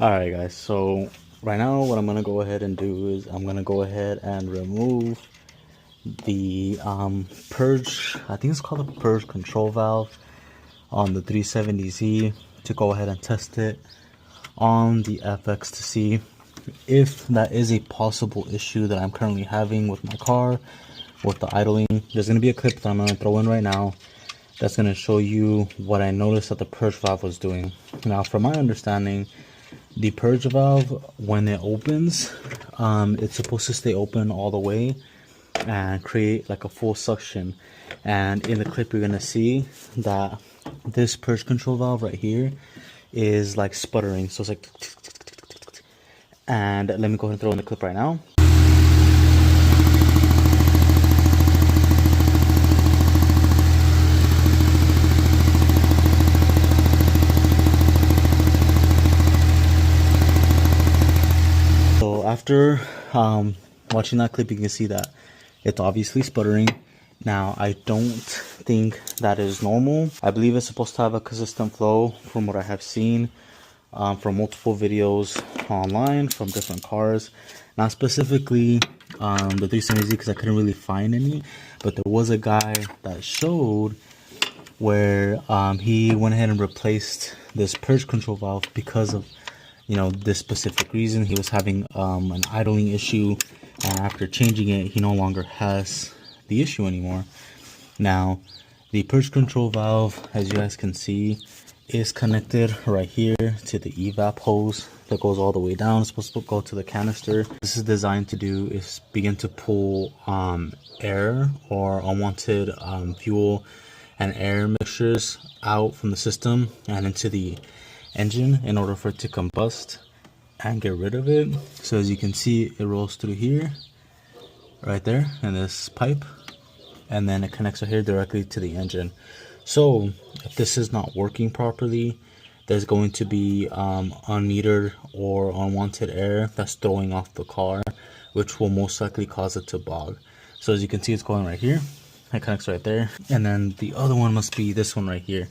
Alright guys, so right now what I'm gonna go ahead and do is I'm gonna go ahead and remove the Purge, I think it's called a Purge control valve on the 370Z to go ahead and test it on the FX to see if that is a possible issue that I'm currently having with my car, with the idling. There's gonna be a clip that I'm gonna throw in right now that's gonna show you what I noticed that the Purge valve was doing. Now, from my understanding, the Purge valve, when it opens, it's supposed to stay open all the way and create like a full suction. And in the clip you're gonna see that this Purge control valve right here is like sputtering, so it's like, and let me go ahead and throw in the clip right now. So after watching that clip, you can see that it's obviously sputtering. Now, I don't think that is normal. I believe it's supposed to have a consistent flow from what I have seen from multiple videos online from different cars. Not specifically the 370Z, because I couldn't really find any, but there was a guy that showed where he went ahead and replaced this Purge control valve because of, you know, this specific reason. He was having an idling issue, and after changing it, he no longer has the issue anymore. Now, the Purge control valve, as you guys can see, is connected right here to the evap hose that goes all the way down. It's supposed to go to the canister. This is designed to do is begin to pull air or unwanted fuel and air mixtures out from the system and into the engine in order for it to combust and get rid of it. So as you can see, it rolls through here, right there, in this pipe, and then it connects right here directly to the engine. So if this is not working properly, there's going to be unmetered or unwanted air that's throwing off the car, which will most likely cause it to bog. So as you can see, it's going right here, it connects right there, and then the other one must be this one right here.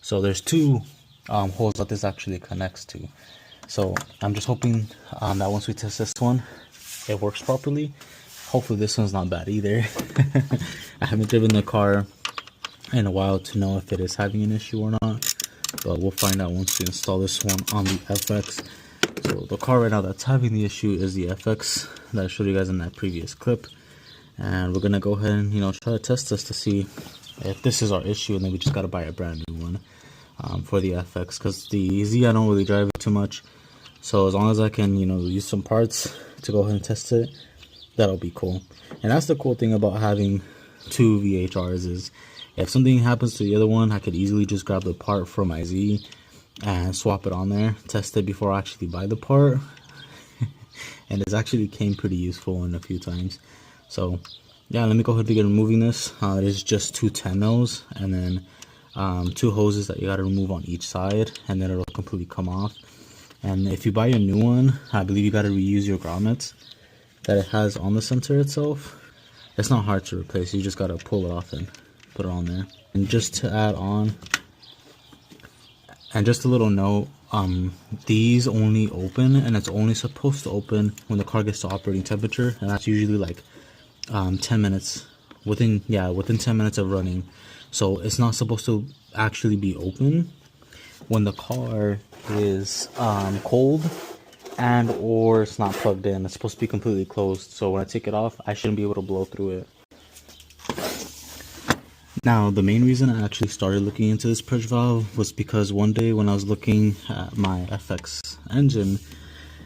So there's two holes that this actually connects to. So I'm just hoping that once we test this one, it works properly. Hopefully this one's not bad either. I haven't driven the car in a while to know if it is having an issue or not, but we'll find out once we install this one on the FX. So the car right now that's having the issue is the FX that I showed you guys in that previous clip, and we're gonna go ahead and, you know, try to test this to see if this is our issue, and then we just gotta buy a brand new one for the FX, because the Z I don't really drive it too much. So as long as I can, you know, use some parts to go ahead and test it, that'll be cool. And that's the cool thing about having two VHRs, is if something happens to the other one, I could easily just grab the part from my Z and swap it on there, test it before I actually buy the part. And it's actually came pretty useful in a few times. So yeah, let me go ahead and begin removing this. It is just two 10 mils and then two hoses that you got to remove on each side, and then it'll completely come off. And if you buy a new one, I believe you got to reuse your grommets that it has on the sensor itself. It's not hard to replace, you just got to pull it off and put it on there. And just to add on, and just a little note, these only open, and it's only supposed to open when the car gets to operating temperature, and that's usually like 10 minutes, within 10 minutes of running. So it's not supposed to actually be open when the car is cold and or it's not plugged in. It's supposed to be completely closed, so when I take it off, I shouldn't be able to blow through it. Now, the main reason I actually started looking into this Purge valve was because one day when I was looking at my FX engine,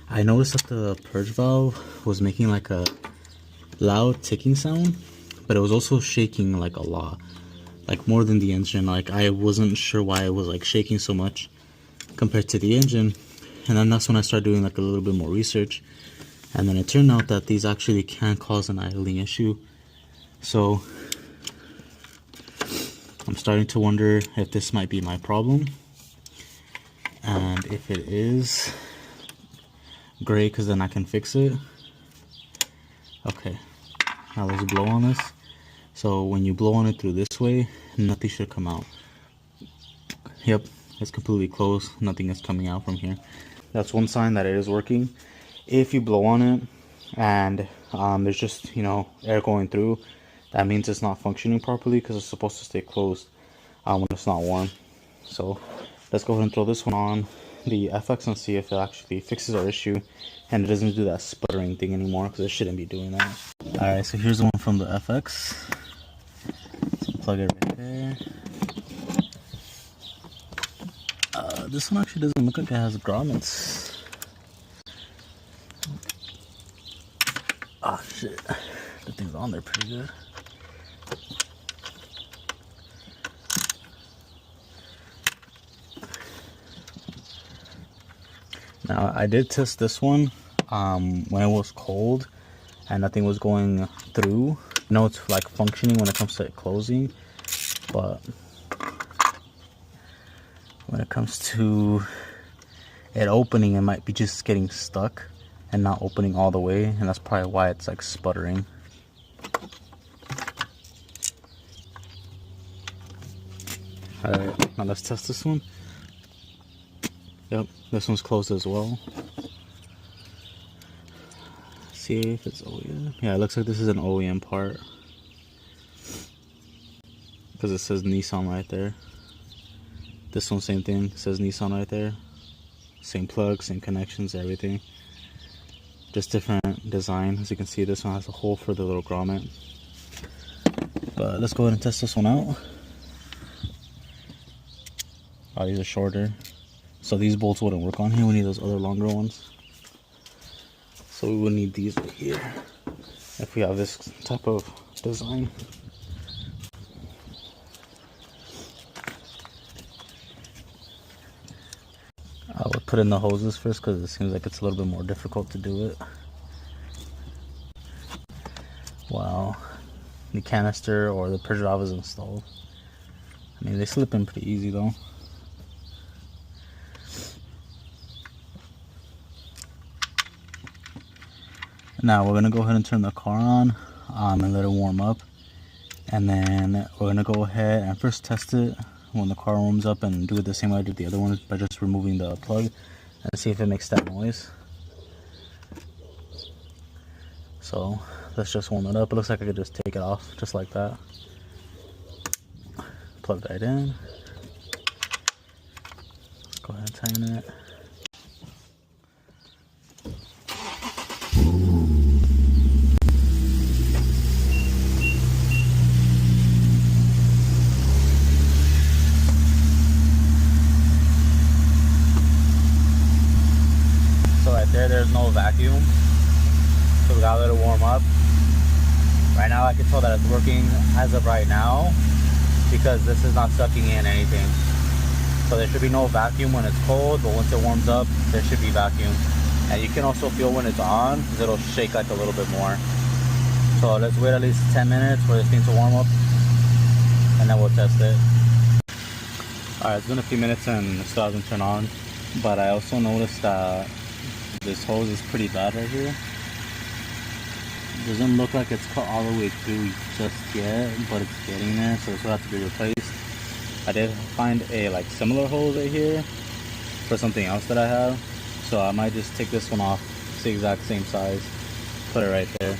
I noticed that the Purge valve was making like a loud ticking sound, but it was also shaking like a lot, like more than the engine. Like I wasn't sure why it was like shaking so much compared to the engine. And then that's when I started doing like a little bit more research, and then it turned out that these actually can cause an idling issue. So I'm starting to wonder if this might be my problem, and if it is, great, because then I can fix it. Okay, now let's blow on this. So when you blow on it through this way, nothing should come out. Yep, it's completely closed, nothing is coming out from here. That's one sign that it is working. If you blow on it and there's just, you know, air going through, that means it's not functioning properly because it's supposed to stay closed when it's not warm. So let's go ahead and throw this one on the FX and see if it actually fixes our issue and it doesn't do that sputtering thing anymore, because it shouldn't be doing that. Alright, so here's the one from the FX. So plug it right there. This one actually doesn't look like it has grommets. Oh shit, the thing's on there pretty good. Now I did test this one when it was cold and nothing was going through. I know it's like functioning when it comes to it closing, but when it comes to it opening, it might be just getting stuck and not opening all the way, and that's probably why it's like sputtering. Alright, now let's test this one. Yep, this one's closed as well. See if it's OEM. Yeah, it looks like this is an OEM part, because it says Nissan right there. This one, same thing, it says Nissan right there. Same plug, same connections, everything. Just different design. As you can see, this one has a hole for the little grommet. But let's go ahead and test this one out. Oh, these are shorter. So these bolts wouldn't work on here. We need those other longer ones. So we would need these right here if we have this type of design. I would put in the hoses first because it seems like it's a little bit more difficult to do it. Wow, the canister or the Purge valve is installed. I mean, they slip in pretty easy though. Now we're gonna go ahead and turn the car on and let it warm up, and then we're gonna go ahead and first test it when the car warms up and do it the same way I did the other one by just removing the plug and see if it makes that noise. So let's just warm it up. It looks like I could just take it off just like that. Plug that in. Let's go ahead and tighten it. There's no vacuum, so we gotta let it warm up. Right now I can tell that it's working as of right now because this is not sucking in anything. So there should be no vacuum when it's cold, but once it warms up there should be vacuum. And you can also feel when it's on because it'll shake like a little bit more. So let's wait at least 10 minutes for this thing to warm up and then we'll test it. Alright, it's been a few minutes and it still hasn't turned on, but I also noticed that this hose is pretty bad right here. It doesn't look like it's cut all the way through just yet, but it's getting there, so this will have to be replaced. I did find a like similar hose right here for something else that I have, so I might just take this one off. It's the exact same size. Put it right there.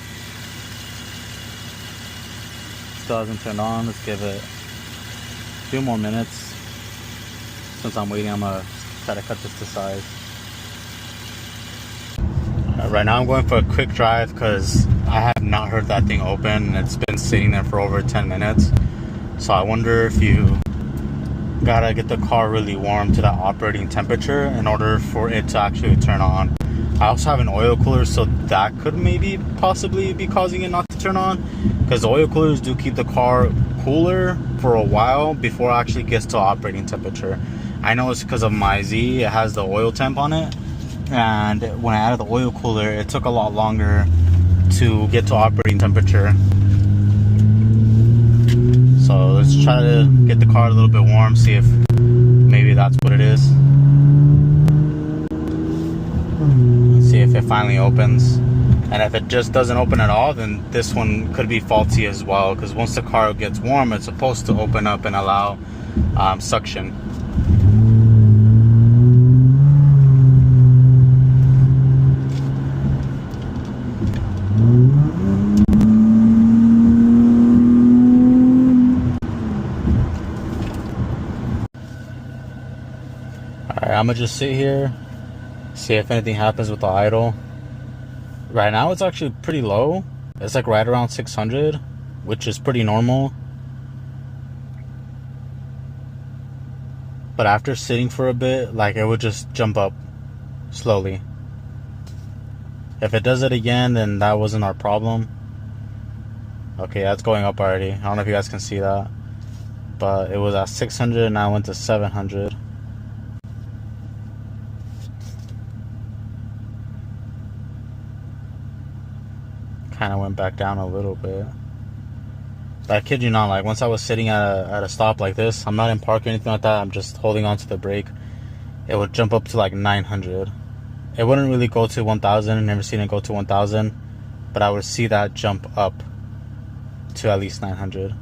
Still hasn't turned on. Let's give it a few more minutes. Since I'm waiting, I'm gonna try to cut this to size. Right now I'm going for a quick drive because I have not heard that thing open and it's been sitting there for over 10 minutes. So I wonder if you gotta get the car really warm to that operating temperature in order for it to actually turn on. I also have an oil cooler, so that could maybe possibly be causing it not to turn on, because the oil coolers do keep the car cooler for a while before it actually gets to operating temperature. I know it's because of my Z, it has the oil temp on it. And when I added the oil cooler, it took a lot longer to get to operating temperature. So let's try to get the car a little bit warm, see if maybe that's what it is. See if it finally opens. And if it just doesn't open at all, then this one could be faulty as well, because once the car gets warm, it's supposed to open up and allow suction. Alright, I'm gonna just sit here, see if anything happens with the idle. Right now it's actually pretty low. It's like right around 600, which is pretty normal. But after sitting for a bit, like it would just jump up slowly. If it does it again, then that wasn't our problem. Okay, that's going up already. I don't know if you guys can see that. But it was at 600 and now it went to 700. Kind of went back down a little bit. But I kid you not, like once I was sitting at a stop like this, I'm not in park or anything like that, I'm just holding on to the brake, it would jump up to like 900. It wouldn't really go to 1000, I've never seen it go to 1000, but I would see that jump up to at least 900.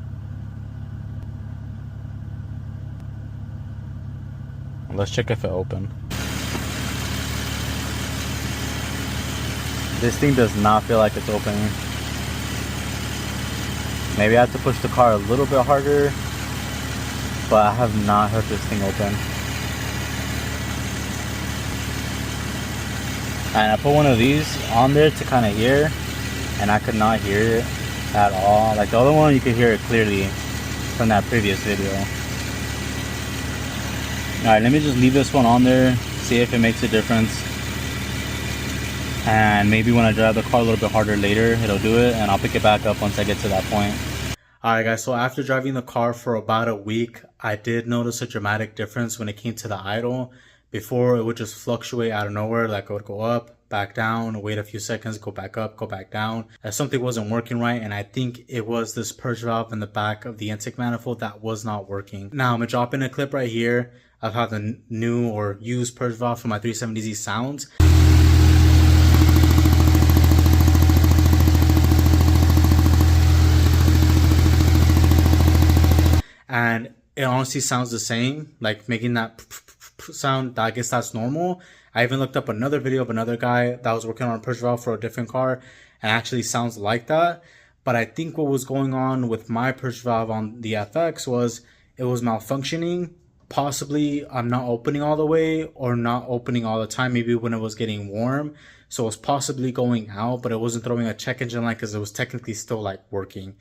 Let's check if it opened. This thing does not feel like it's opening. Maybe I have to push the car a little bit harder, but I have not heard this thing open. And I put one of these on there to kind of hear, and I could not hear it at all. Like the other one, you could hear it clearly from that previous video. Alright, let me just leave this one on there, see if it makes a difference. And maybe when I drive the car a little bit harder later, it'll do it, and I'll pick it back up once I get to that point. Alright guys, so after driving the car for about a week, I did notice a dramatic difference when it came to the idle. Before, it would just fluctuate out of nowhere, like it would go up, back down, wait a few seconds, go back up, go back down. As something wasn't working right, and I think it was this purge valve in the back of the intake manifold that was not working. Now, I'm going to drop in a clip right here of how the new or used purge valve for my 370Z sounds. And it honestly sounds the same, like making that sound. I guess that's normal. I even looked up another video of another guy that was working on a purge valve for a different car, and actually sounds like that. But I think what was going on with my purge valve on the FX was it was malfunctioning. Possibly I'm not opening all the way or not opening all the time, maybe when it was getting warm. So it was possibly going out, but it wasn't throwing a check engine light because it was technically still like working.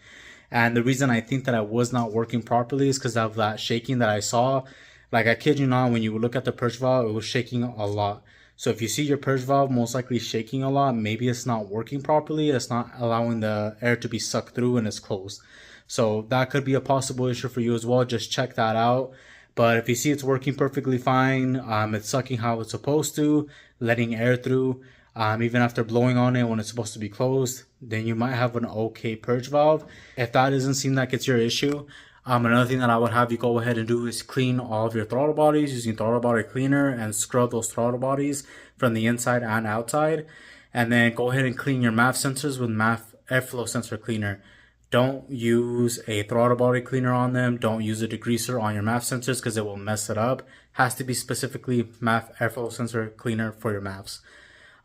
And the reason I think that I was not working properly is because of that shaking that I saw. Like I kid you not, when you look at the purge valve, it was shaking a lot. So if you see your purge valve most likely shaking a lot, maybe it's not working properly. It's not allowing the air to be sucked through and it's closed. So that could be a possible issue for you as well. Just check that out. But if you see it's working perfectly fine, it's sucking how it's supposed to, letting air through, even after blowing on it when it's supposed to be closed, then you might have an okay purge valve. If that doesn't seem like it's your issue, another thing that I would have you go ahead and do is clean all of your throttle bodies using throttle body cleaner and scrub those throttle bodies from the inside and outside. And then go ahead and clean your MAF sensors with MAF airflow sensor cleaner. Don't use a throttle body cleaner on them. Don't use a degreaser on your MAF sensors because it will mess it up. Has to be specifically MAF airflow sensor cleaner for your MAFs.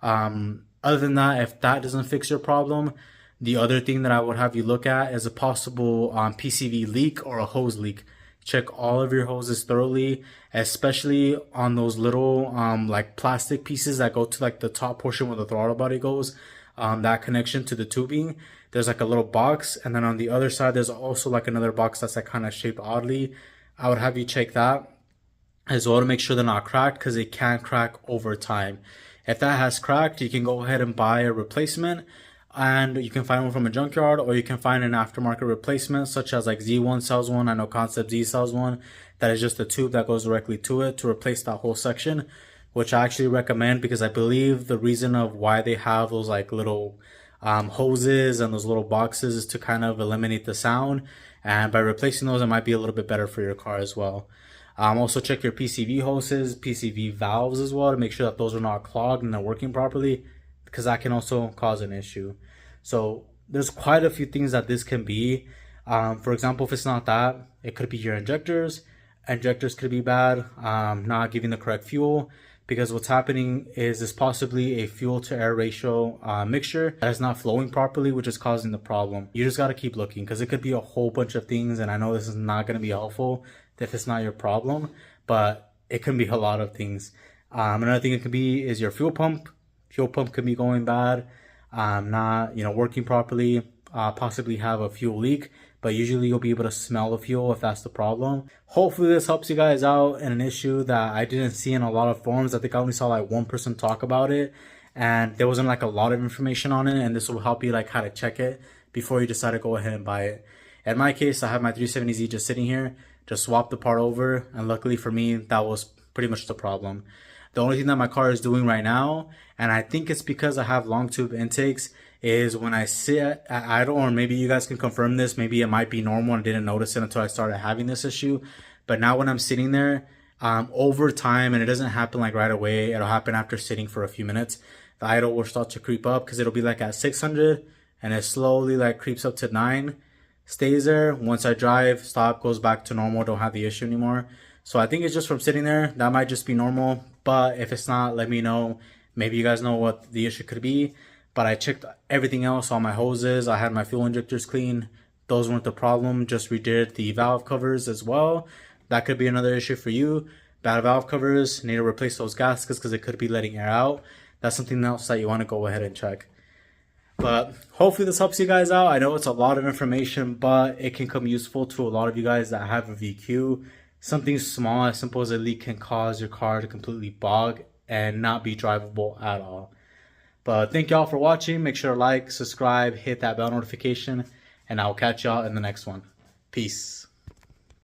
Other than that, if that doesn't fix your problem, the other thing that I would have you look at is a possible PCV leak or a hose leak. Check all of your hoses thoroughly, especially on those little like plastic pieces that go to like the top portion where the throttle body goes. That connection to the tubing, there's like a little box, and then on the other side there's also like another box that's like kind of shaped oddly. I would have you check that as well to make sure they're not cracked, because they can crack over time. If that has cracked, you can go ahead and buy a replacement, and you can find one from a junkyard, or you can find an aftermarket replacement such as like Z1 sells one. I know Concept Z sells one that is just a tube that goes directly to it to replace that whole section, which I actually recommend, because I believe the reason of why they have those like little hoses and those little boxes is to kind of eliminate the sound, and by replacing those it might be a little bit better for your car as well. Also check your PCV hoses, PCV valves as well to make sure that those are not clogged and they're working properly, because that can also cause an issue. So there's quite a few things that this can be. For example, if it's not that, it could be your injectors. Injectors could be bad, not giving the correct fuel, because what's happening is this possibly a fuel to air ratio mixture that is not flowing properly, which is causing the problem. You just got to keep looking, because it could be a whole bunch of things, and I know this is not going to be helpful if it's not your problem, but it can be a lot of things. Another thing it could be is your fuel pump. Fuel pump could be going bad, not working properly. Possibly have a fuel leak, but usually you'll be able to smell the fuel if that's the problem. Hopefully this helps you guys out in an issue that I didn't see in a lot of forums. I think I only saw like one person talk about it, and there wasn't like a lot of information on it, and this will help you like how to check it before you decide to go ahead and buy it. In my case, I have my 370Z just sitting here, just swap the part over, and luckily for me, that was pretty much the problem. The only thing that my car is doing right now, and I think it's because I have long tube intakes, is when I sit at idle, or maybe you guys can confirm this, maybe it might be normal and didn't notice it until I started having this issue. But now when I'm sitting there, over time, and it doesn't happen like right away, it'll happen after sitting for a few minutes, the idle will start to creep up because it'll be like at 600 and it slowly like creeps up to 9, stays there. Once I drive, stop, goes back to normal, don't have the issue anymore. So I think it's just from sitting there. That might just be normal, but if it's not, let me know. Maybe you guys know what the issue could be. But I checked everything else, all my hoses. I had my fuel injectors clean. Those weren't the problem. Just redid the valve covers as well. That could be another issue for you. Bad valve covers. Need to replace those gaskets because it could be letting air out. That's something else that you want to go ahead and check. But hopefully this helps you guys out. I know it's a lot of information, but it can come useful to a lot of you guys that have a VQ. Something small as simple as a leak can cause your car to completely bog and not be drivable at all. But thank y'all for watching. Make sure to like, subscribe, hit that bell notification, and I'll catch y'all in the next one. Peace.